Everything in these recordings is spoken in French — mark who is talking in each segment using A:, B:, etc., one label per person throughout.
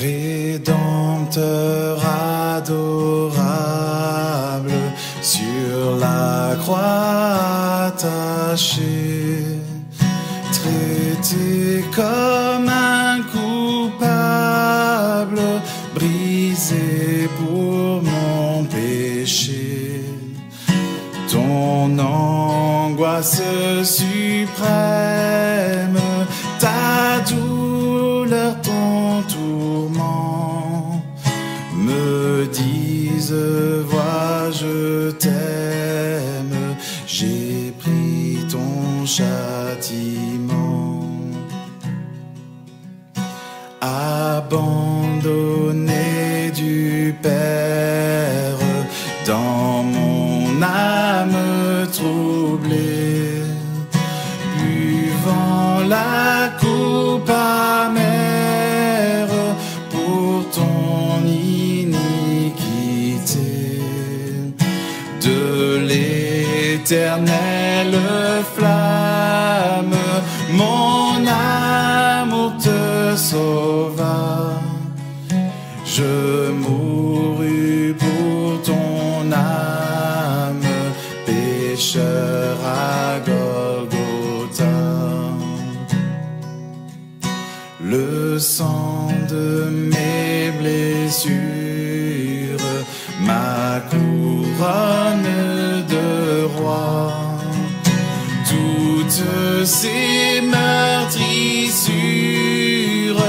A: Rédempteur adorable, sur la croix attachée, traité comme un coupable, brisé pour mon péché. Ton angoisse suprême, ta douleur, ton tourment, me disent, vois, je t'aime, j'ai pris ton châtiment. Abandonné du Père, dans mon âme troublée, buvant la coupe amère pour ton iniquité, de l'éternelle flamme, mon amour te sauva. Je mourus pour ton âme, pécheur à Golgotha. Le sang de mes blessures, ma couronne de roi, toutes ces meurtrissures,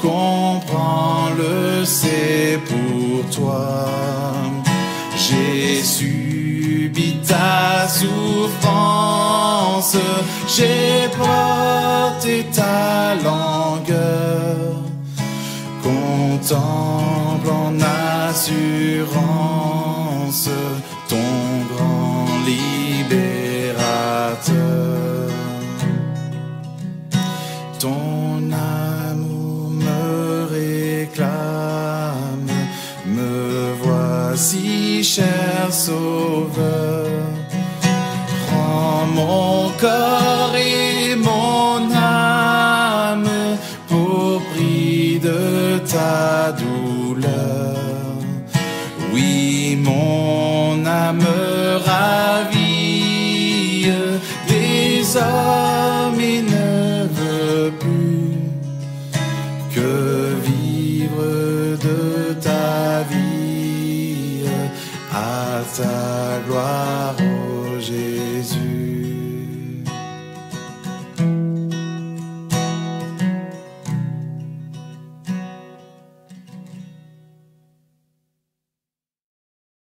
A: comprends-le, c'est pour toi. J'ai subi ta souffrance, j'ai porté ta langueur, contemple en assurance ton grand libérateur. Ton amour me réclame, me voici, cher Sauveur. Prends mon corps et mon âme pour prix de ta douleur. Oui, mon âme ravie des hommes et ne veut plus que vivre de ta vie à ta gloire, ô Jésus.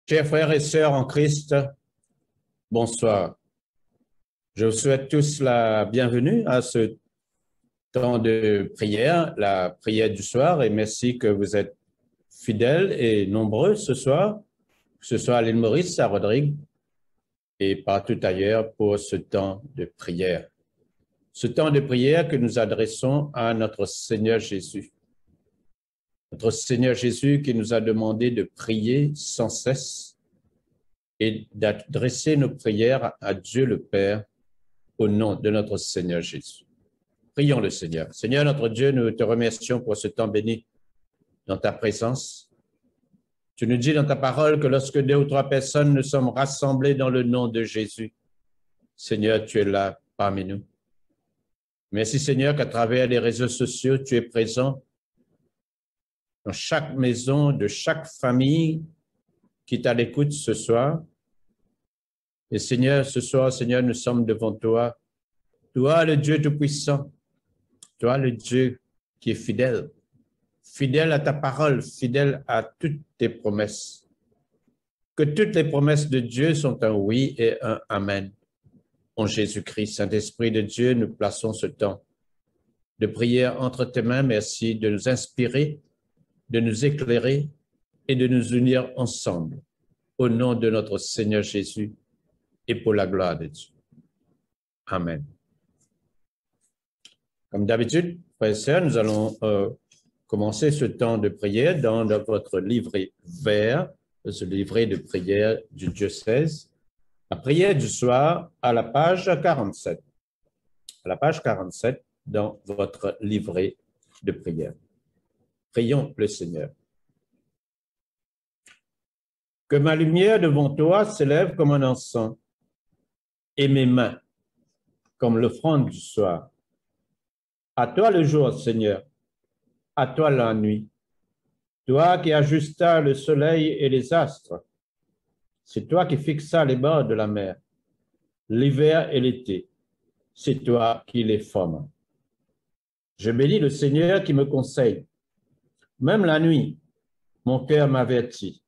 B: Chers frères et sœurs en Christ, bonsoir. Je vous souhaite tous la bienvenue à ce temps de prière, la prière du soir, et merci que vous êtes fidèles et nombreux ce soir, que ce soit à l'île Maurice, à Rodrigue et partout ailleurs pour ce temps de prière. Ce temps de prière que nous adressons à notre Seigneur Jésus. Notre Seigneur Jésus qui nous a demandé de prier sans cesse et d'adresser nos prières à Dieu le Père au nom de notre Seigneur Jésus. Prions le Seigneur. Seigneur notre Dieu, nous te remercions pour ce temps béni dans ta présence. Tu nous dis dans ta parole que lorsque 2 ou 3 personnes nous sommes rassemblées dans le nom de Jésus, Seigneur, tu es là parmi nous. Merci Seigneur qu'à travers les réseaux sociaux, tu es présent dans chaque maison, de chaque famille qui est à l'écoute ce soir. Et Seigneur, ce soir, Seigneur, nous sommes devant toi. Toi, le Dieu Tout-Puissant, toi, le Dieu qui est fidèle, fidèle à ta parole, fidèle à toutes tes promesses. Que toutes les promesses de Dieu sont un oui et un amen. En Jésus-Christ, Saint-Esprit de Dieu, nous plaçons ce temps de prière entre tes mains. Merci de nous inspirer, de nous éclairer et de nous unir ensemble au nom de notre Seigneur Jésus et pour la gloire de Dieu. Amen. Comme d'habitude, frères et sœurs, nous allons commencer ce temps de prière dans votre livret vert, ce livret de prière du diocèse. La prière du soir à la page 47. À la page 47 dans votre livret de prière. Prions le Seigneur. Que ma lumière devant toi s'élève comme un encens et mes mains comme l'offrande du soir. À toi le jour, Seigneur, à toi la nuit. Toi qui ajustas le soleil et les astres, c'est toi qui fixas les bords de la mer, l'hiver et l'été, c'est toi qui les formes. Je bénis le Seigneur qui me conseille. Même la nuit, mon cœur m'avertit.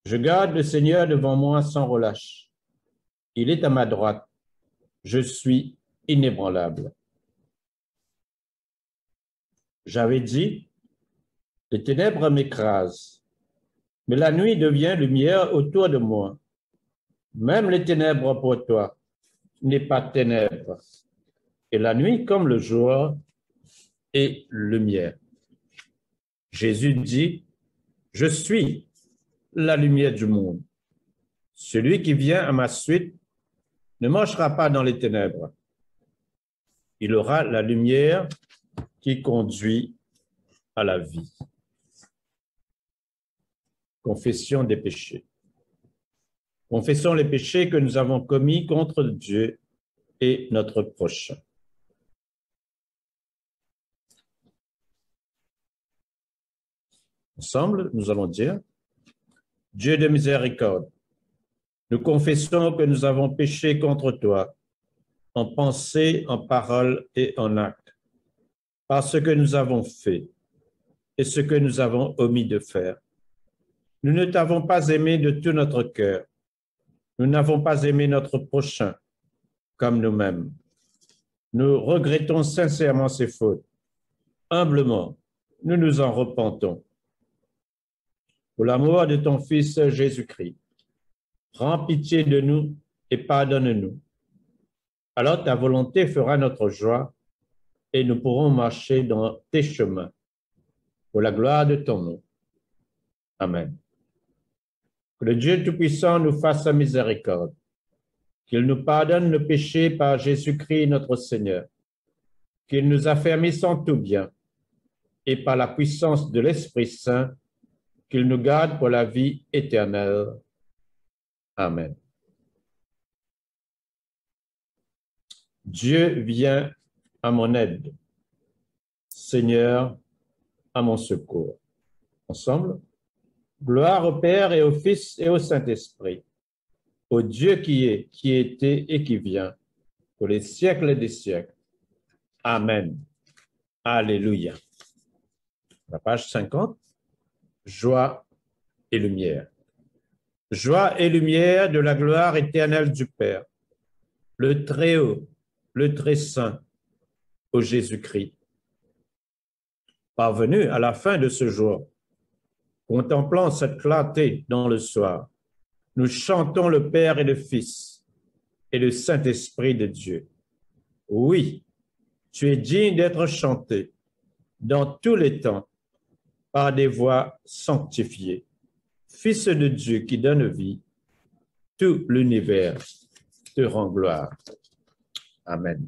B: Je garde le Seigneur devant moi sans relâche. Il est à ma droite. Je suis inébranlable. J'avais dit, les ténèbres m'écrasent, mais la nuit devient lumière autour de moi. Même les ténèbres pour toi n'est pas ténèbres, et la nuit comme le jour est lumière. Jésus dit, je suis la lumière du monde. Celui qui vient à ma suite ne marchera pas dans les ténèbres. Il aura la lumière qui conduit à la vie. Confession des péchés. Confessons les péchés que nous avons commis contre Dieu et notre prochain. Ensemble, nous allons dire, Dieu de miséricorde, nous confessons que nous avons péché contre toi, en pensée, en parole et en acte, par ce que nous avons fait et ce que nous avons omis de faire. Nous ne t'avons pas aimé de tout notre cœur. Nous n'avons pas aimé notre prochain comme nous-mêmes. Nous regrettons sincèrement ces fautes. Humblement, nous nous en repentons. Pour l'amour de ton Fils Jésus-Christ, prends pitié de nous et pardonne-nous. Alors ta volonté fera notre joie et nous pourrons marcher dans tes chemins. Pour la gloire de ton nom. Amen. Que le Dieu Tout-Puissant nous fasse miséricorde, qu'il nous pardonne nos péchés par Jésus-Christ notre Seigneur, qu'il nous affermisse en tout bien, et par la puissance de l'Esprit Saint, qu'il nous garde pour la vie éternelle. Amen. Dieu vient à mon aide. Seigneur, à mon secours. Ensemble, gloire au Père et au Fils et au Saint-Esprit, au Dieu qui est, qui était et qui vient, pour les siècles des siècles. Amen. Alléluia. La page 50. Joie et lumière. Joie et lumière de la gloire éternelle du Père, le Très-Haut, le Très-Saint, ô Jésus-Christ. Parvenu à la fin de ce jour, contemplant cette clarté dans le soir, nous chantons le Père et le Fils et le Saint-Esprit de Dieu. Oui, tu es digne d'être chanté dans tous les temps par des voix sanctifiées. Fils de Dieu qui donne vie, tout l'univers te rend gloire. Amen.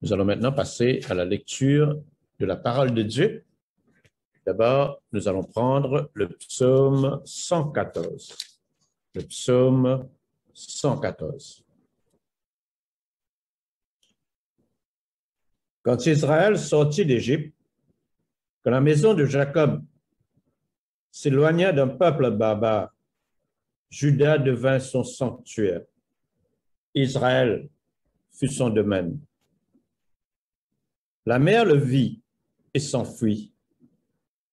B: Nous allons maintenant passer à la lecture de la parole de Dieu. D'abord, nous allons prendre le psaume 114. Le psaume 114. Quand Israël sortit d'Égypte, quand la maison de Jacob s'éloigna d'un peuple barbare, Juda devint son sanctuaire. Israël fut son domaine. La mer le vit et s'enfuit.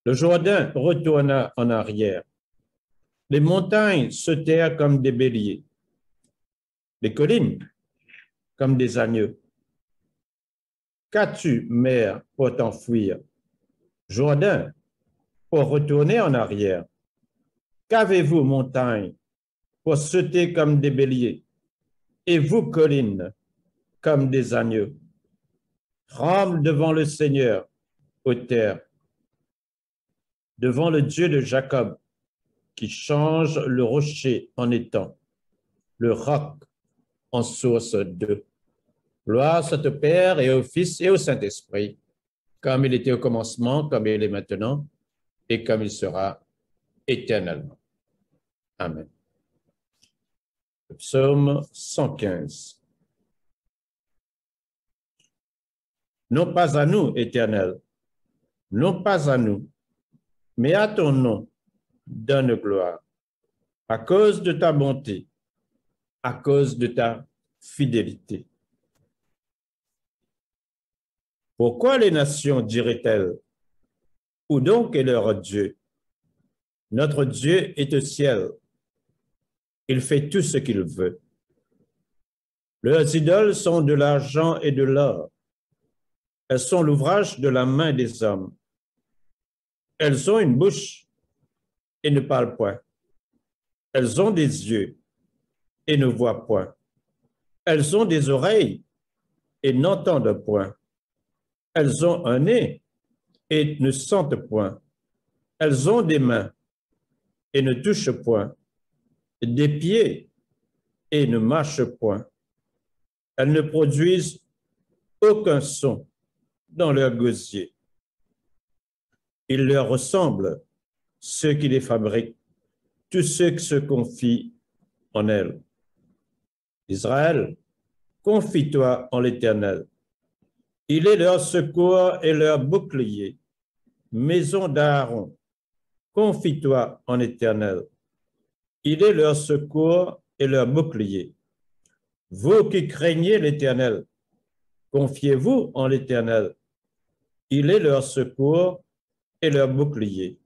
B: Le Jourdain retourna en arrière. Les montagnes se tairent comme des béliers. Les collines comme des agneaux. Qu'as-tu, mer, pour t'enfuir? Jourdain, pour retourner en arrière. Qu'avez-vous, montagne, pour sauter comme des béliers? Et vous, collines, comme des agneaux. Tremble devant le Seigneur, ô terre, devant le Dieu de Jacob, qui change le rocher en étang, le roc en source d'eau. Gloire soit au Père et au Fils et au Saint-Esprit, comme il était au commencement, comme il est maintenant, et comme il sera éternellement. Amen. Le psaume 115. Non pas à nous, Éternel, non pas à nous, mais à ton nom, donne gloire, à cause de ta bonté, à cause de ta fidélité. Pourquoi les nations diraient-elles, où donc est leur Dieu? Notre Dieu est au ciel. Il fait tout ce qu'il veut. Leurs idoles sont de l'argent et de l'or. Elles sont l'ouvrage de la main des hommes. Elles ont une bouche et ne parlent point. Elles ont des yeux et ne voient point. Elles ont des oreilles et n'entendent point. Elles ont un nez et ne sentent point. Elles ont des mains et ne touchent point, des pieds et ne marchent point. Elles ne produisent aucun son dans leur gosier. Il leur ressemble, ceux qui les fabriquent, tous ceux qui se confient en elles. Israël, confie-toi en l'Éternel. Il est leur secours et leur bouclier. Maison d'Aaron, confie-toi en l'Éternel. Il est leur secours et leur bouclier. Vous qui craignez l'Éternel, confiez-vous en l'Éternel. Il est leur secours et leur bouclier.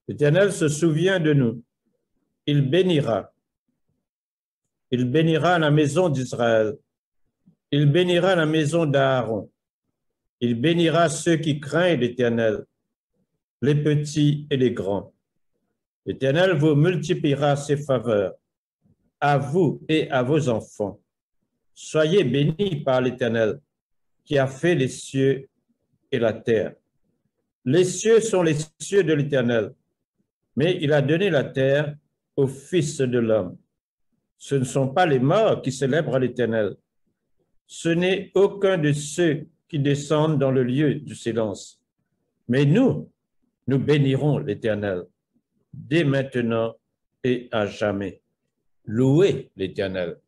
B: L'Éternel se souvient de nous. Il bénira. Il bénira la maison d'Israël. Il bénira la maison d'Aaron. Il bénira ceux qui craignent l'Éternel, les petits et les grands. L'Éternel vous multipliera ses faveurs, à vous et à vos enfants. Soyez bénis par l'Éternel, qui a fait les cieux et la terre. Les cieux sont les cieux de l'Éternel, mais il a donné la terre au Fils de l'homme. Ce ne sont pas les morts qui célèbrent l'Éternel. Ce n'est aucun de ceux qui descendent dans le lieu du silence. Mais nous bénirons l'Éternel, dès maintenant et à jamais. Louez l'Éternel.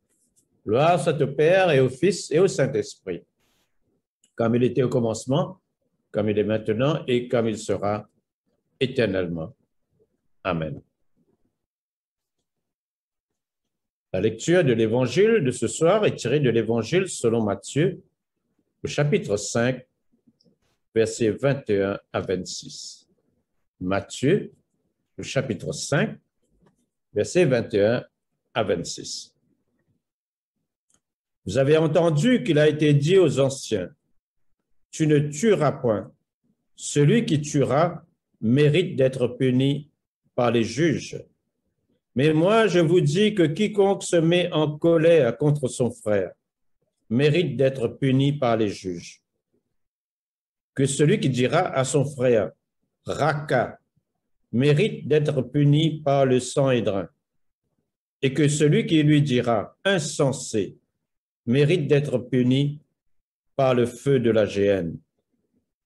B: Gloire soit au Père et au Fils et au Saint-Esprit, comme il était au commencement, comme il est maintenant et comme il sera éternellement. Amen. La lecture de l'Évangile de ce soir est tirée de l'Évangile selon Matthieu, au chapitre 5, versets 21 à 26. Matthieu, le chapitre 5, versets 21 à 26. Vous avez entendu qu'il a été dit aux anciens, « Tu ne tueras point. Celui qui tuera mérite d'être puni par les juges. Mais moi, je vous dis que quiconque se met en colère contre son frère mérite d'être puni par les juges. Que celui qui dira à son frère, « Raka » mérite d'être puni par le Sanhédrin, et que celui qui lui dira, « Insensé » mérite d'être puni par le feu de la géhenne.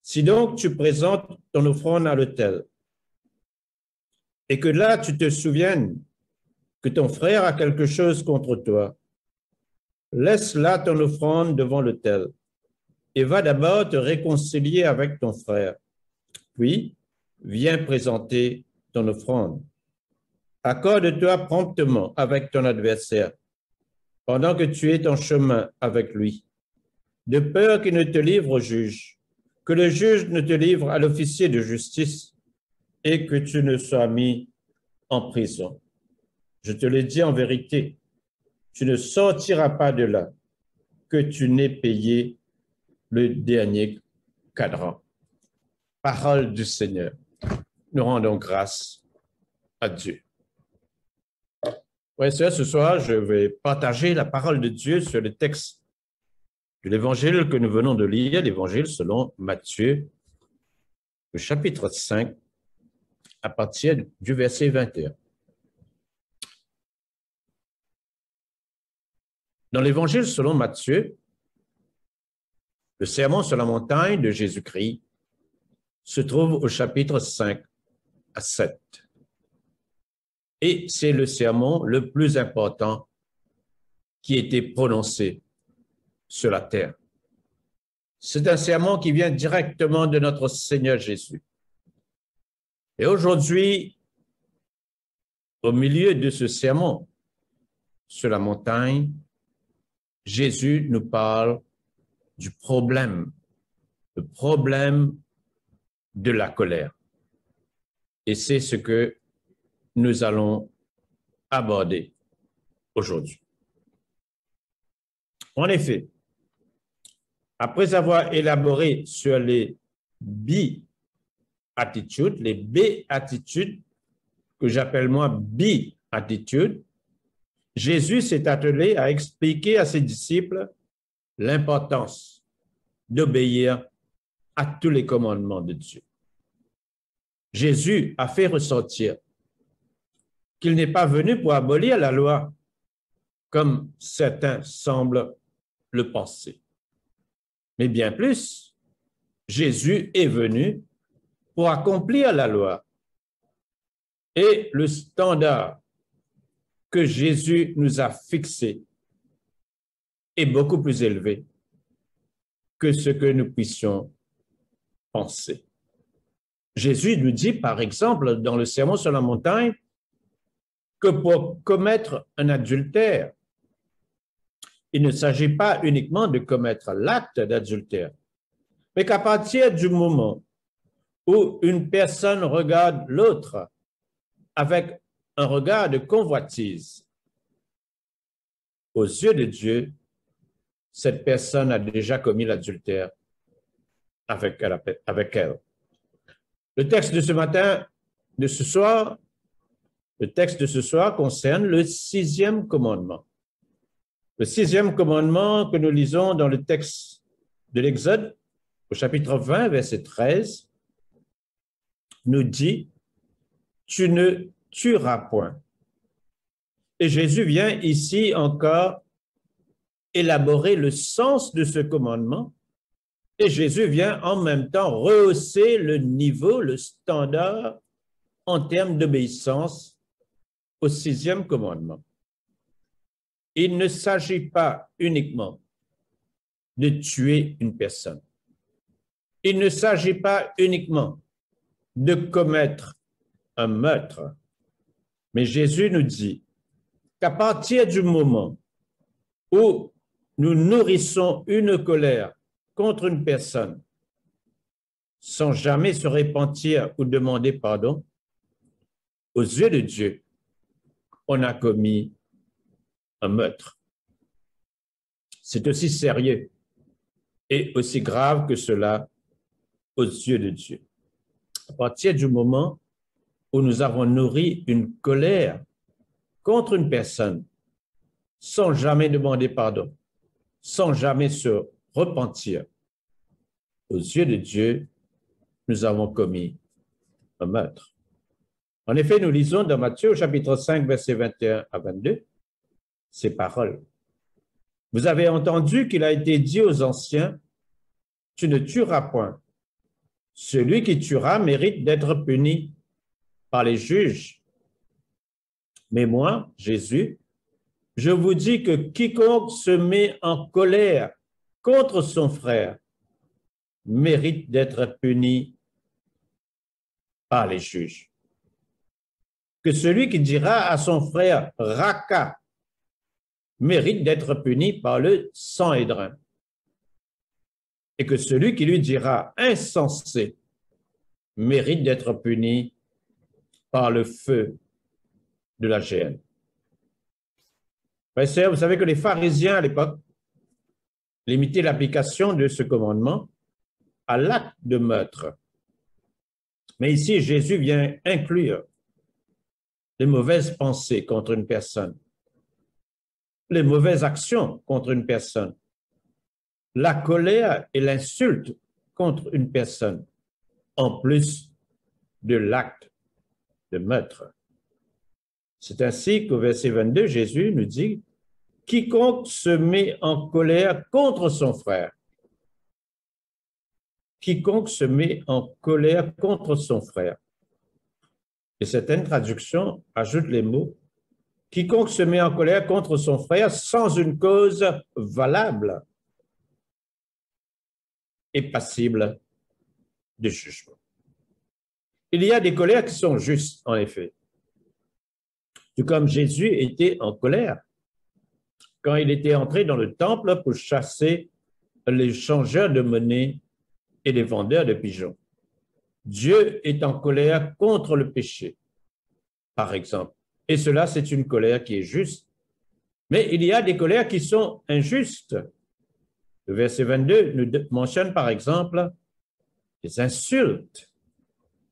B: Si donc tu présentes ton offrande à l'autel, et que là tu te souviennes que ton frère a quelque chose contre toi, laisse là ton offrande devant l'autel et va d'abord te réconcilier avec ton frère. Puis, viens présenter ton offrande. Accorde-toi promptement avec ton adversaire pendant que tu es en chemin avec lui, de peur qu'il ne te livre au juge, que le juge ne te livre à l'officier de justice et que tu ne sois mis en prison. Je te le dis en vérité, tu ne sortiras pas de là que tu n'aies payé le dernier cadran. Parole du Seigneur. Nous rendons grâce à Dieu. Oui, ce soir, je vais partager la parole de Dieu sur le texte de l'évangile que nous venons de lire, l'évangile selon Matthieu, le chapitre 5, à partir du verset 21. Dans l'évangile selon Matthieu, le sermon sur la montagne de Jésus-Christ se trouve au chapitre 5 à 7. Et c'est le sermon le plus important qui a été prononcé sur la terre. C'est un sermon qui vient directement de notre Seigneur Jésus. Et aujourd'hui, au milieu de ce sermon sur la montagne, Jésus nous parle du problème, le problème de la colère. Et c'est ce que nous allons aborder aujourd'hui. En effet, après avoir élaboré sur les béatitudes, que j'appelle moi béatitudes, Jésus s'est attelé à expliquer à ses disciples l'importance d'obéir à tous les commandements de Dieu. Jésus a fait ressortir qu'il n'est pas venu pour abolir la loi, comme certains semblent le penser. Mais bien plus, Jésus est venu pour accomplir la loi. Et le standard que Jésus nous a fixé est beaucoup plus élevé que ce que nous puissions penser. Jésus nous dit, par exemple, dans le Sermon sur la montagne, que pour commettre un adultère, il ne s'agit pas uniquement de commettre l'acte d'adultère, mais qu'à partir du moment où une personne regarde l'autre avec un regard de convoitise, aux yeux de Dieu, cette personne a déjà commis l'adultère avec elle. Le texte de ce matin, de ce soir, le texte de ce soir concerne le 6e commandement. Le 6e commandement que nous lisons dans le texte de l'Exode, au chapitre 20, verset 13, nous dit « Tu ne tueras point ». Et Jésus vient ici encore élaborer le sens de ce commandement, et Jésus vient en même temps rehausser le niveau, le standard en termes d'obéissance au 6e commandement. Il ne s'agit pas uniquement de tuer une personne. Il ne s'agit pas uniquement de commettre un meurtre. Mais Jésus nous dit qu'à partir du moment où nous nourrissons une colère contre une personne sans jamais se repentir ou demander pardon, aux yeux de Dieu, on a commis un meurtre. C'est aussi sérieux et aussi grave que cela aux yeux de Dieu. À partir du moment où nous avons nourri une colère contre une personne sans jamais demander pardon, sans jamais se repentir, aux yeux de Dieu, nous avons commis un meurtre. En effet, nous lisons dans Matthieu, au chapitre 5, versets 21 à 22, ces paroles. Vous avez entendu qu'il a été dit aux anciens, « Tu ne tueras point. Celui qui tuera mérite d'être puni par les juges. Mais moi, Jésus, je vous dis que quiconque se met en colère contre son frère mérite d'être puni par les juges. Que celui qui dira à son frère « Raka » mérite d'être puni par le Sanhédrin. Et que celui qui lui dira « Insensé » mérite d'être puni par le feu de la géhenne. Frères et sœurs, vous savez que les pharisiens à l'époque limitaient l'application de ce commandement à l'acte de meurtre. Mais ici, Jésus vient inclure les mauvaises pensées contre une personne, les mauvaises actions contre une personne, la colère et l'insulte contre une personne, en plus de l'acte de meurtre. C'est ainsi qu'au verset 22, Jésus nous dit « Quiconque se met en colère contre son frère quiconque se met en colère contre son frère. Et certaines traductions ajoutent les mots quiconque se met en colère contre son frère sans une cause valable est passible de jugement. Il y a des colères qui sont justes, en effet. Tout comme Jésus était en colère quand il était entré dans le temple pour chasser les changeurs de monnaie et les vendeurs de pigeons. Dieu est en colère contre le péché, par exemple. Et cela, c'est une colère qui est juste. Mais il y a des colères qui sont injustes. Le verset 22 nous mentionne, par exemple, les insultes.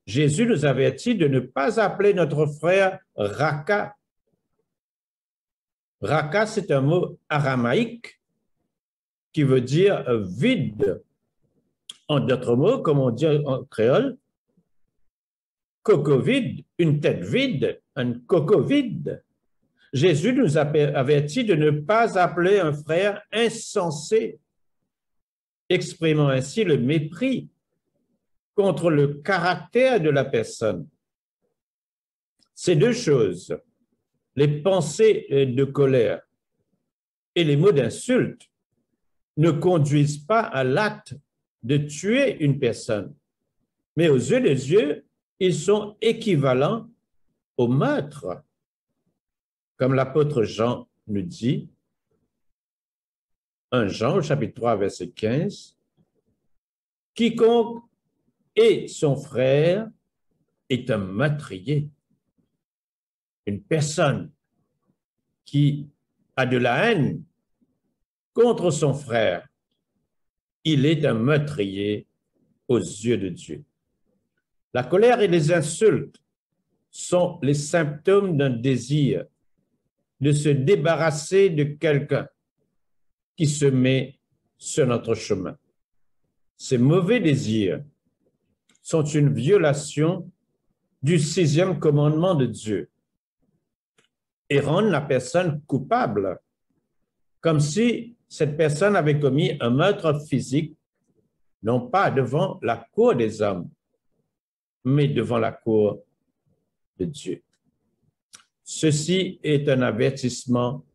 B: Jésus nous avertit de ne pas appeler notre frère Raka. Raka, c'est un mot aramaïque qui veut dire vide. En d'autres mots, comme on dit en créole, coco vide, une tête vide, un coco vide. Jésus nous avertit de ne pas appeler un frère insensé, exprimant ainsi le mépris contre le caractère de la personne. Ces deux choses, les pensées de colère et les mots d'insulte, ne conduisent pas à l'acte de tuer une personne, mais aux yeux de Dieu, ils sont équivalents au meurtre. Comme l'apôtre Jean nous dit, 1 Jean au chapitre 3, verset 15, « Quiconque est son frère est un meurtrier. » Une personne qui a de la haine contre son frère, il est un meurtrier aux yeux de Dieu. La colère et les insultes sont les symptômes d'un désir de se débarrasser de quelqu'un qui se met sur notre chemin. Ces mauvais désirs sont une violation du 6e commandement de Dieu et rendent la personne coupable, comme si cette personne avait commis un meurtre physique, non pas devant la cour des hommes, mais devant la cour de Dieu. Ceci est un avertissement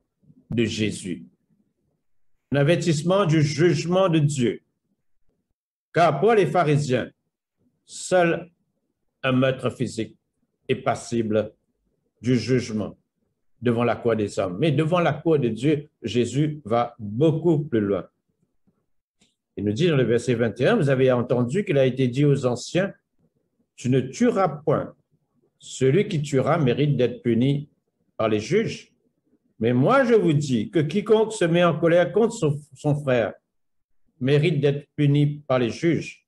B: de Jésus, un avertissement du jugement de Dieu. Car pour les pharisiens, seul un meurtre physique est passible du jugement devant la cour des hommes. Mais devant la cour de Dieu, Jésus va beaucoup plus loin. Il nous dit dans le verset 21, vous avez entendu qu'il a été dit aux anciens, tu ne tueras point. Celui qui tuera mérite d'être puni par les juges. Mais moi, je vous dis que quiconque se met en colère contre son frère mérite d'être puni par les juges.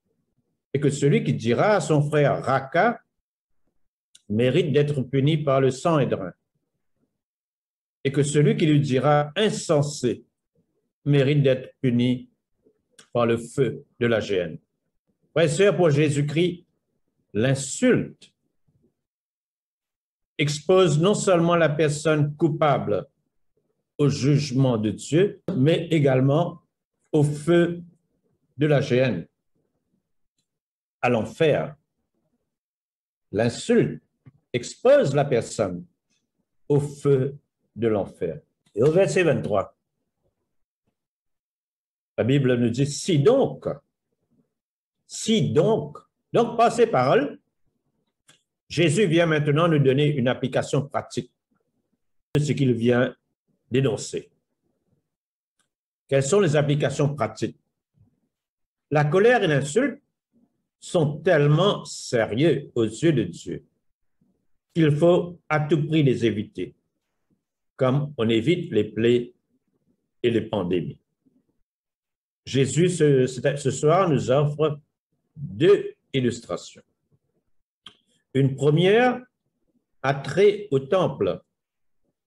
B: Et que celui qui dira à son frère Raka mérite d'être puni par le Sanhédrin. Et que celui qui lui dira insensé mérite d'être puni par le feu de la géhenne. Frères et sœurs, pour Jésus-Christ, l'insulte expose non seulement la personne coupable au jugement de Dieu, mais également au feu de la géhenne, à l'enfer. L'insulte expose la personne au feu de l'enfer. Et au verset 23, la Bible nous dit, si donc, donc par ces paroles, Jésus vient maintenant nous donner une application pratique de ce qu'il vient d'énoncer. Quelles sont les applications pratiques? La colère et l'insulte sont tellement sérieux aux yeux de Dieu qu'il faut à tout prix les éviter, comme on évite les plaies et les pandémies. Jésus, ce soir, nous offre 2 illustrations. Une première a trait au temple,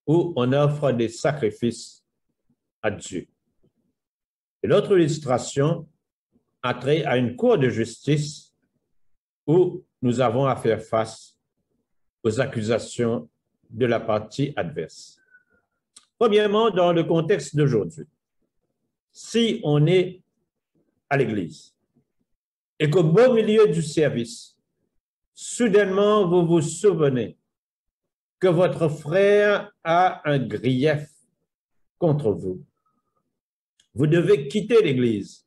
B: où on offre des sacrifices à Dieu. Et l'autre illustration a trait à une cour de justice, où nous avons à faire face aux accusations de la partie adverse. Premièrement, dans le contexte d'aujourd'hui, si on est à l'Église et qu'au beau milieu du service, soudainement vous vous souvenez que votre frère a un grief contre vous. Vous devez quitter l'Église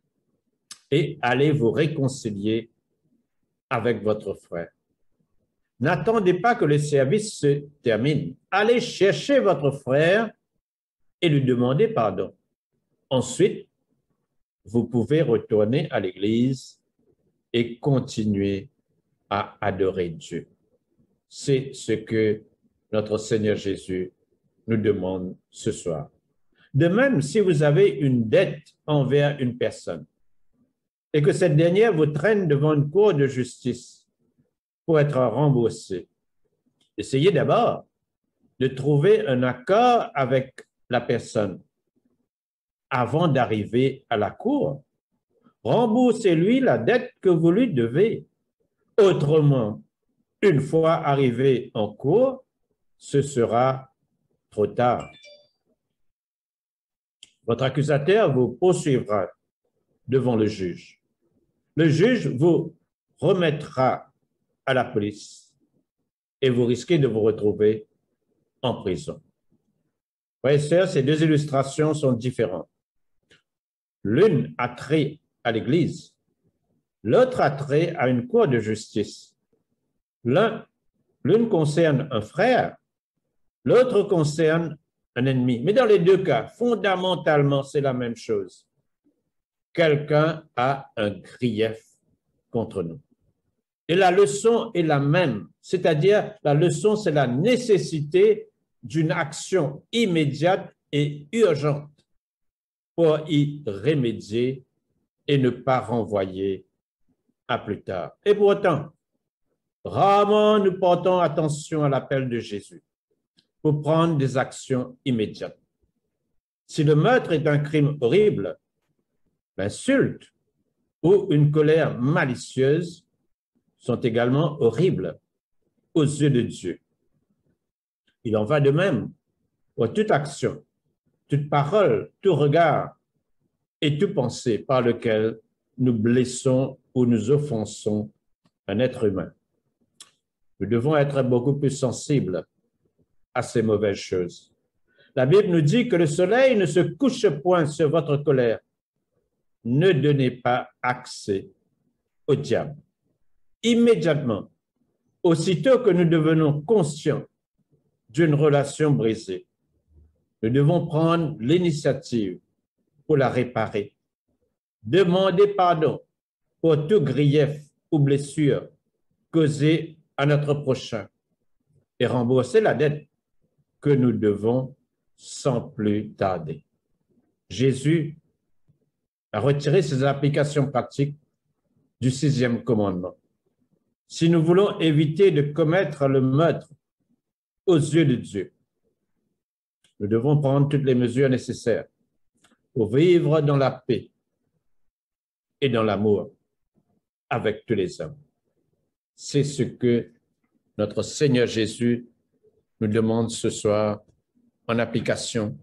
B: et aller vous réconcilier avec votre frère. N'attendez pas que le service se termine. Allez chercher votre frère et lui demander pardon. Ensuite, vous pouvez retourner à l'Église et continuer à adorer Dieu. C'est ce que notre Seigneur Jésus nous demande ce soir. De même, si vous avez une dette envers une personne et que cette dernière vous traîne devant une cour de justice pour être remboursée, essayez d'abord de trouver un accord avec la personne avant d'arriver à la cour. Remboursez-lui la dette que vous lui devez. Autrement, une fois arrivé en cour, ce sera trop tard. Votre accusateur vous poursuivra devant le juge. Le juge vous remettra à la police et vous risquez de vous retrouver en prison. Frères et sœurs, ces deux illustrations sont différentes. L'une a trait à l'Église, l'autre a trait à une cour de justice. L'une concerne un frère, l'autre concerne un ennemi. Mais dans les deux cas, fondamentalement, c'est la même chose. Quelqu'un a un grief contre nous. Et la leçon est la même, c'est-à-dire la leçon, c'est la nécessité d'une action immédiate et urgente pour y remédier et ne pas renvoyer à plus tard. Et pour autant, rarement nous portons attention à l'appel de Jésus pour prendre des actions immédiates. Si le meurtre est un crime horrible, l'insulte ou une colère malicieuse sont également horribles aux yeux de Dieu. Il en va de même pour toute action, toute parole, tout regard et toute pensée par lequel nous blessons ou nous offensons un être humain. Nous devons être beaucoup plus sensibles à ces mauvaises choses. La Bible nous dit que le soleil ne se couche point sur votre colère. Ne donnez pas accès au diable. Immédiatement, aussitôt que nous devenons conscients d'une relation brisée, nous devons prendre l'initiative pour la réparer. Demander pardon pour tout grief ou blessure causée à notre prochain et rembourser la dette que nous devons sans plus tarder. Jésus a retiré ses applications pratiques du 6e commandement. Si nous voulons éviter de commettre le meurtre aux yeux de Dieu, nous devons prendre toutes les mesures nécessaires pour vivre dans la paix et dans l'amour avec tous les hommes. C'est ce que notre Seigneur Jésus nous demande ce soir en application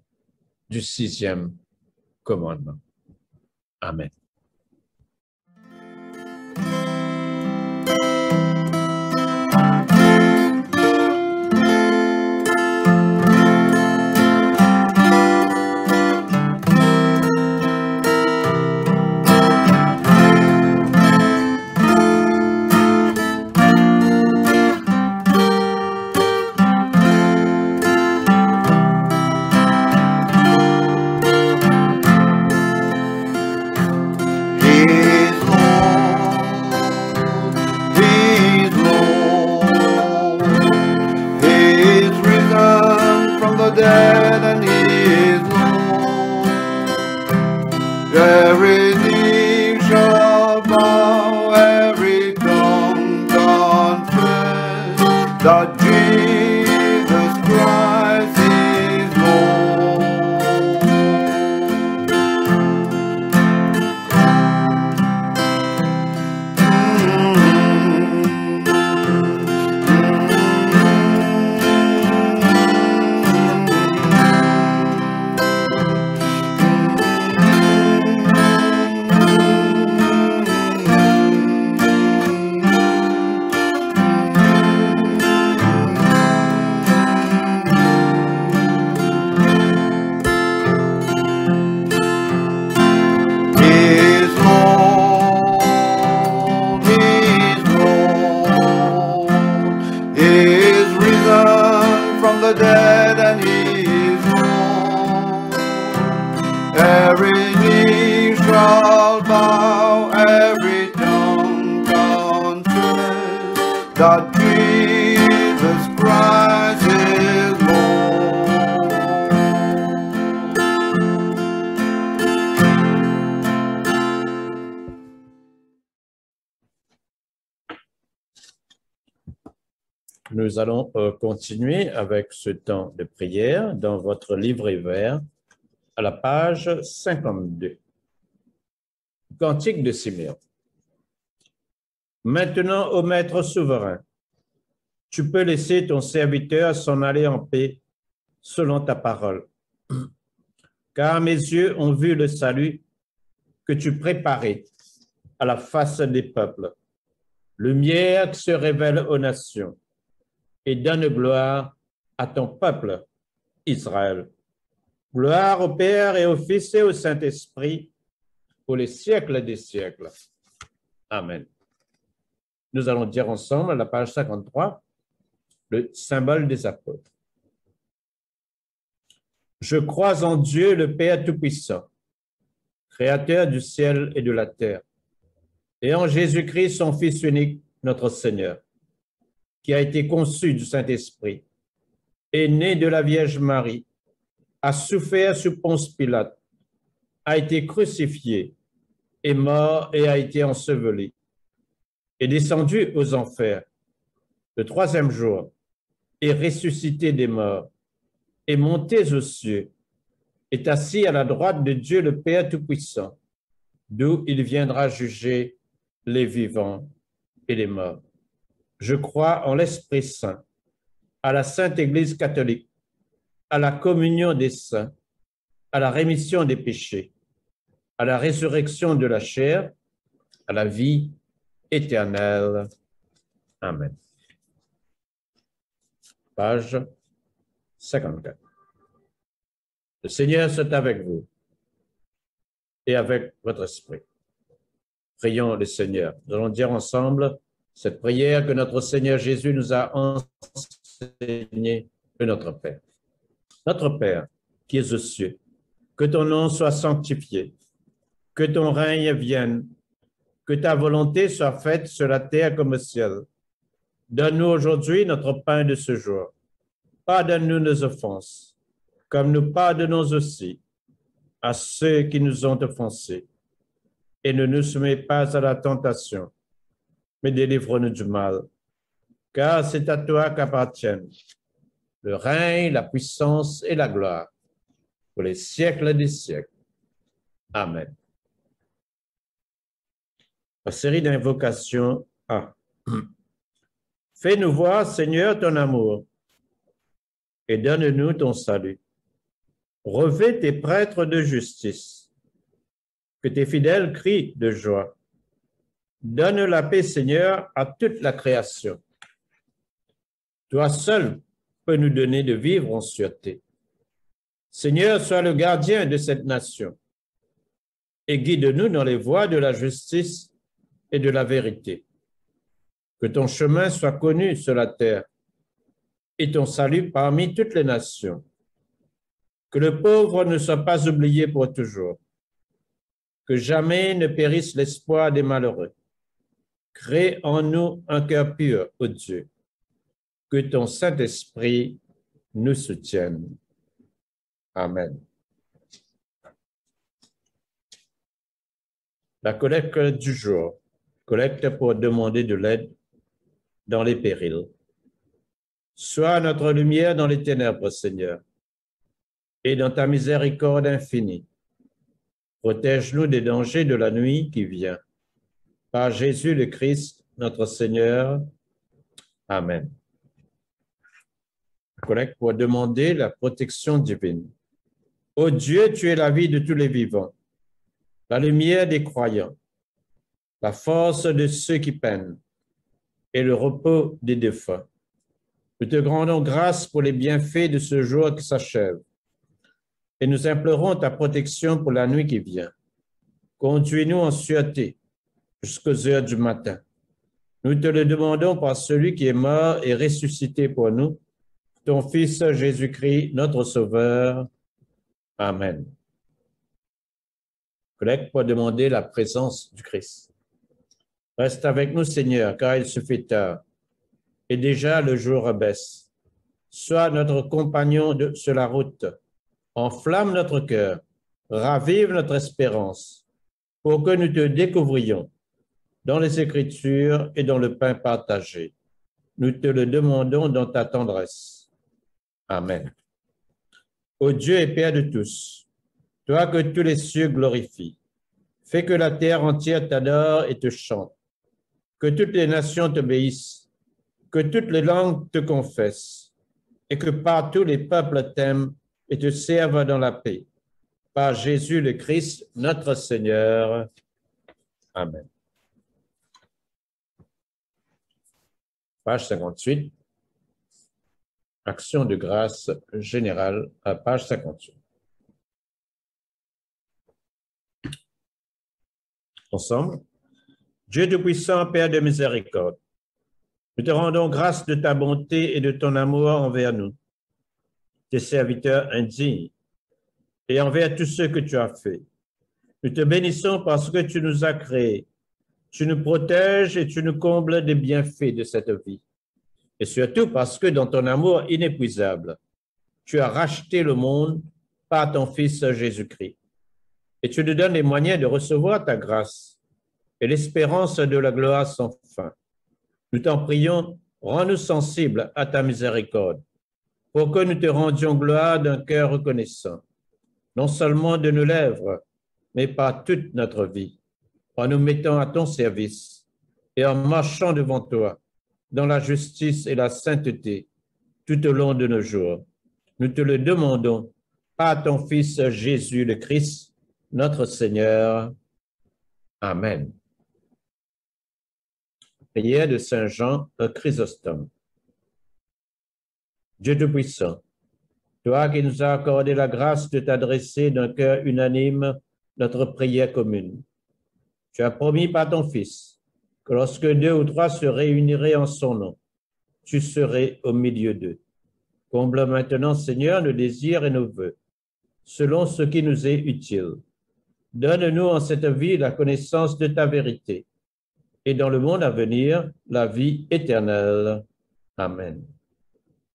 B: du 6e commandement. Amen.
A: the dead, and he is rose. Every knee shall bow, every tongue confess that Jesus Christ is Lord.
B: Nous allons continuer avec ce temps de prière dans votre livret vert à la page 52. Cantique de Siméon. Maintenant, ô Maître souverain, tu peux laisser ton serviteur s'en aller en paix selon ta parole. Car mes yeux ont vu le salut que tu préparais à la face des peuples, lumière qui se révèle aux nations et donne gloire à ton peuple, Israël. Gloire au Père et au Fils et au Saint-Esprit, pour les siècles des siècles. Amen. Nous allons dire ensemble à la page 53, le symbole des apôtres. Je crois en Dieu, le Père Tout-Puissant, Créateur du ciel et de la terre, et en Jésus-Christ, son Fils unique, notre Seigneur, qui a été conçu du Saint-Esprit, est né de la Vierge Marie, a souffert sous Ponce Pilate, a été crucifié, est mort et a été enseveli, est descendu aux enfers, le troisième jour, est ressuscité des morts, est monté aux cieux, est assis à la droite de Dieu le Père Tout-Puissant, d'où il viendra juger les vivants et les morts. Je crois en l'Esprit Saint, à la Sainte Église catholique, à la communion des saints, à la rémission des péchés, à la résurrection de la chair, à la vie éternelle. Amen. Page 54. Le Seigneur soit avec vous et avec votre esprit. Prions le Seigneur. Nous allons dire ensemble cette prière que notre Seigneur Jésus nous a enseignée de notre Père. Notre Père, qui es aux cieux, que ton nom soit sanctifié, que ton règne vienne, que ta volonté soit faite sur la terre comme au ciel. Donne-nous aujourd'hui notre pain de ce jour. Pardonne-nous nos offenses, comme nous pardonnons aussi à ceux qui nous ont offensés. Et ne nous soumets pas à la tentation, mais délivre-nous du mal. Car c'est à toi qu'appartiennent le règne, la puissance et la gloire pour les siècles des siècles. Amen. La série d'invocations A. Fais-nous voir, Seigneur, ton amour et donne-nous ton salut. Revêt tes prêtres de justice, que tes fidèles crient de joie. Donne la paix, Seigneur, à toute la création. Toi seul peux nous donner de vivre en sûreté. Seigneur, sois le gardien de cette nation et guide-nous dans les voies de la justice et de la vérité. Que ton chemin soit connu sur la terre et ton salut parmi toutes les nations. Que le pauvre ne soit pas oublié pour toujours. Que jamais ne périsse l'espoir des malheureux. Crée en nous un cœur pur, ô Dieu. Que ton Saint-Esprit nous soutienne. Amen. La collecte du jour. Collecte pour demander de l'aide dans les périls. Sois notre lumière dans les ténèbres, Seigneur, et dans ta miséricorde infinie. Protège-nous des dangers de la nuit qui vient. Par Jésus le Christ, notre Seigneur. Amen. Collecte pour demander la protection divine. Ô Dieu, tu es la vie de tous les vivants, la lumière des croyants, la force de ceux qui peinent et le repos des défunts. Nous te rendons grâce pour les bienfaits de ce jour qui s'achève et nous implorons ta protection pour la nuit qui vient. Conduis-nous en sûreté jusqu'aux heures du matin. Nous te le demandons par celui qui est mort et ressuscité pour nous, ton Fils Jésus-Christ, notre Sauveur. Amen. Collègue pour demander la présence du Christ. Reste avec nous, Seigneur, car il se fait tard, et déjà le jour abaisse. Sois notre compagnon sur la route, enflamme notre cœur, ravive notre espérance, pour que nous te découvrions dans les Écritures et dans le pain partagé. Nous te le demandons dans ta tendresse. Amen. Ô Dieu et Père de tous, toi que tous les cieux glorifient, fais que la terre entière t'adore et te chante, que toutes les nations t'obéissent, que toutes les langues te confessent, et que partout les peuples t'aiment et te servent dans la paix. Par Jésus le Christ, notre Seigneur. Amen. Page 58. Action de grâce générale à page 58. Ensemble. Dieu Tout-Puissant, Père de miséricorde, nous te rendons grâce de ta bonté et de ton amour envers nous, tes serviteurs indignes, et envers tous ceux que tu as faits. Nous te bénissons parce que tu nous as créés, tu nous protèges et tu nous combles des bienfaits de cette vie. Et surtout parce que dans ton amour inépuisable, tu as racheté le monde par ton Fils Jésus-Christ. Et tu nous donnes les moyens de recevoir ta grâce et l'espérance de la gloire sans fin. Nous t'en prions, rends-nous sensibles à ta miséricorde, pour que nous te rendions gloire d'un cœur reconnaissant, non seulement de nos lèvres, mais par toute notre vie, en nous mettant à ton service et en marchant devant toi dans la justice et la sainteté tout au long de nos jours. Nous te le demandons par ton Fils Jésus le Christ, notre Seigneur. Amen. Prière de Saint Jean Chrysostome. Dieu Tout-Puissant, toi qui nous as accordé la grâce de t'adresser d'un cœur unanime notre prière commune, tu as promis par ton Fils que lorsque 2 ou 3 se réuniraient en son nom, tu serais au milieu d'eux. Comble maintenant, Seigneur, nos désirs et nos vœux, selon ce qui nous est utile. Donne-nous en cette vie la connaissance de ta vérité, et dans le monde à venir, la vie éternelle. Amen.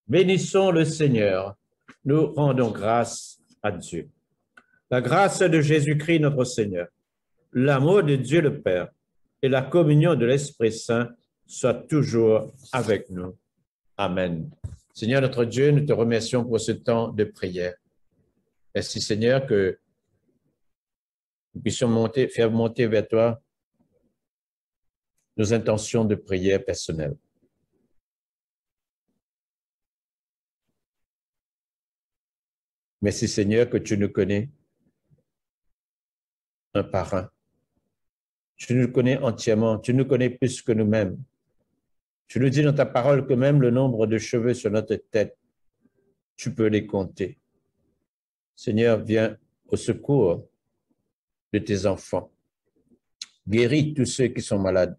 B: Bénissons le Seigneur, nous rendons grâce à Dieu. La grâce de Jésus-Christ notre Seigneur, l'amour de Dieu le Père et la communion de l'Esprit Saint soient toujours avec nous. Amen. Seigneur notre Dieu, nous te remercions pour ce temps de prière. Merci Seigneur que nous puissions faire monter vers toi nos intentions de prière personnelles. Merci Seigneur que tu nous connais un par un. Tu nous connais entièrement, tu nous connais plus que nous-mêmes. Tu nous dis dans ta parole que même le nombre de cheveux sur notre tête, tu peux les compter. Seigneur, viens au secours de tes enfants. Guéris tous ceux qui sont malades.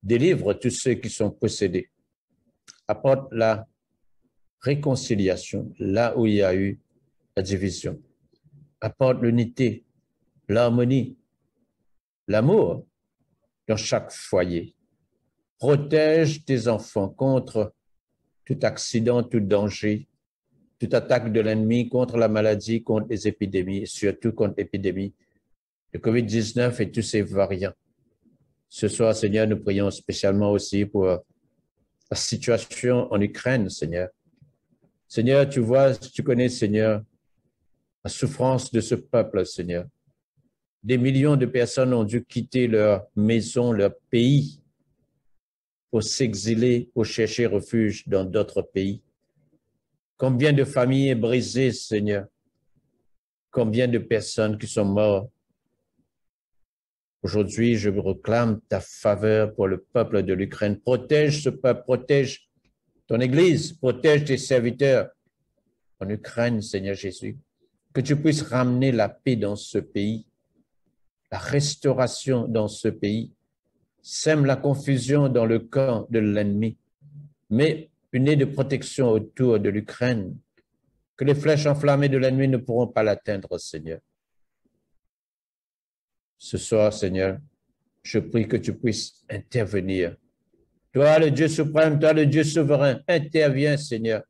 B: Délivre tous ceux qui sont possédés. Apporte la réconciliation là où il y a eu la division. Apporte l'unité, l'harmonie, l'amour dans chaque foyer. Protège tes enfants contre tout accident, tout danger, toute attaque de l'ennemi, contre la maladie, contre les épidémies, et surtout contre l'épidémie de COVID-19 et tous ses variants. Ce soir, Seigneur, nous prions spécialement aussi pour la situation en Ukraine, Seigneur. Seigneur, tu vois, tu connais, Seigneur, la souffrance de ce peuple, Seigneur. Des millions de personnes ont dû quitter leur maison, leur pays, pour s'exiler, pour chercher refuge dans d'autres pays. Combien de familles brisées, Seigneur? Combien de personnes qui sont mortes? Aujourd'hui, je réclame ta faveur pour le peuple de l'Ukraine. Protège ce peuple, protège ton Église, protège tes serviteurs en Ukraine, Seigneur Jésus. Que tu puisses ramener la paix dans ce pays, la restauration dans ce pays. Sème la confusion dans le camp de l'ennemi. Mais une haie de protection autour de l'Ukraine, que les flèches enflammées de la nuit ne pourront pas l'atteindre, Seigneur. Ce soir, Seigneur, je prie que tu puisses intervenir. Toi, le Dieu suprême, toi, le Dieu souverain, interviens, Seigneur,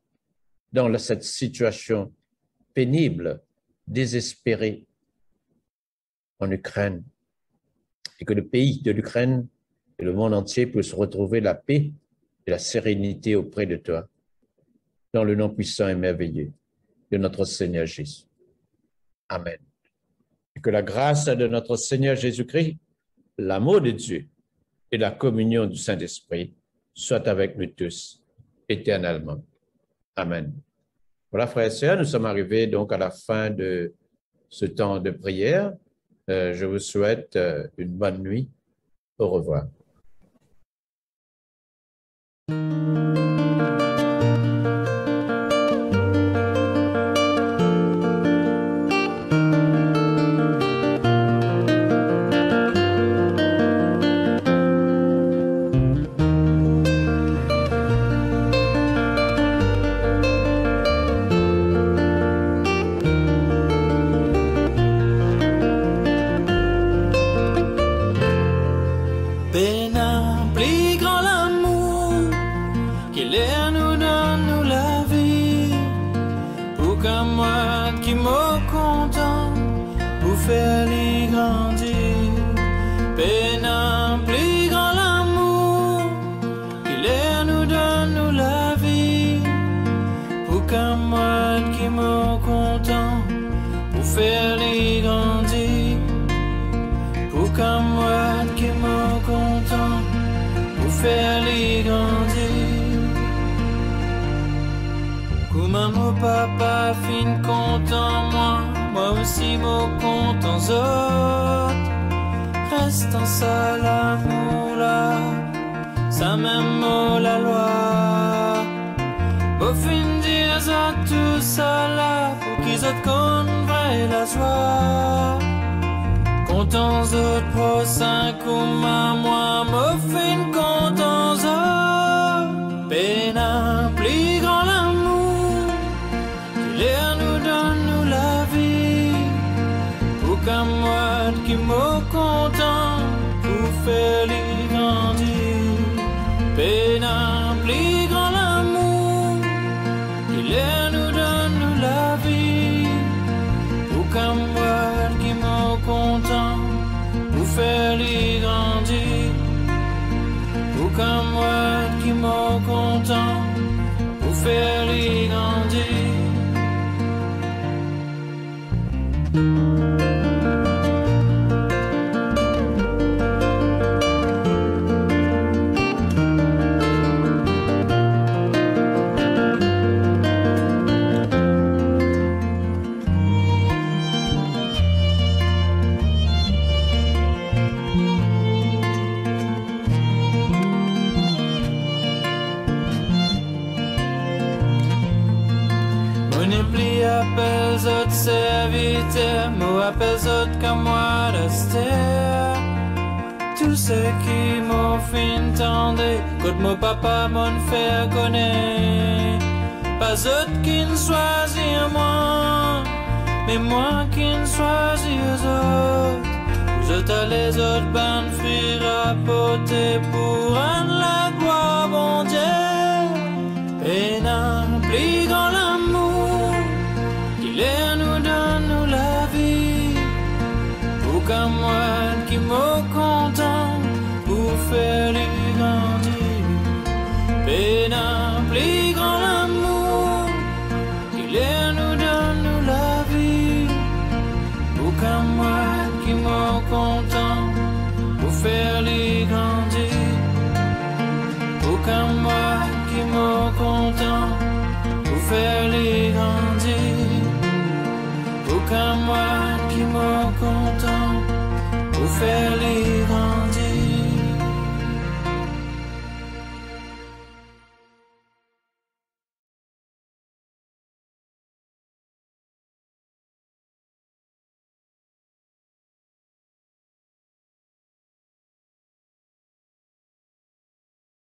B: dans cette situation pénible, désespérée en Ukraine, et que le pays de l'Ukraine et le monde entier puissent retrouver la paix et la sérénité auprès de toi, dans le nom puissant et merveilleux de notre Seigneur Jésus. Amen. Et que la grâce de notre Seigneur Jésus-Christ, l'amour de Dieu et la communion du Saint-Esprit soient avec nous tous éternellement. Amen. Voilà, frères et sœurs, nous sommes arrivés donc à la fin de ce temps de prière. Je vous souhaite une bonne nuit. Au revoir.
C: Papa fin content moi aussi mon content autres. Reste en ça l'amour là, ça même mot la loi. Au fin dire à tout ça là, pour qu'ils autres convaient la joie. Contents autres prochains comme à moi, au fin contents autres. Peine un plus grand l'amour. L'air nous donne nous la vie, pour qu'un moi qui m'en content, pour faire les grandir. Peine un plus grand l'amour, l'air nous donne nous la vie, pour qu'un moi qui m'en content, pour faire les grandir. Pour qu'un moi qui m'en content, pour faire les grandir. Appels autres serviteurs, moi appels autres comme moi d'Astère. Tous ceux qui m'ont fait entendre, quand mon papa m'en fait connaître. Pas autres qui ne choisissent moi, mais moi qui ne choisis eux autres. Vous autres les autres bandes frères apporter pour rendre la gloire bon Dieu. Et non plus dans l'amour. L'air nous donne nous la vie, pour qu'un moi qui m'en content, pour faire les grandir. Peine un plus grand l'amour, l'air nous donne nous la vie, pour qu'un moi qui m'en content, pour faire les grandir. Pour qu'un moi qui m'en content, pour faire les grandir. Pour qu'un moi qui m'en content, pour faire les grands.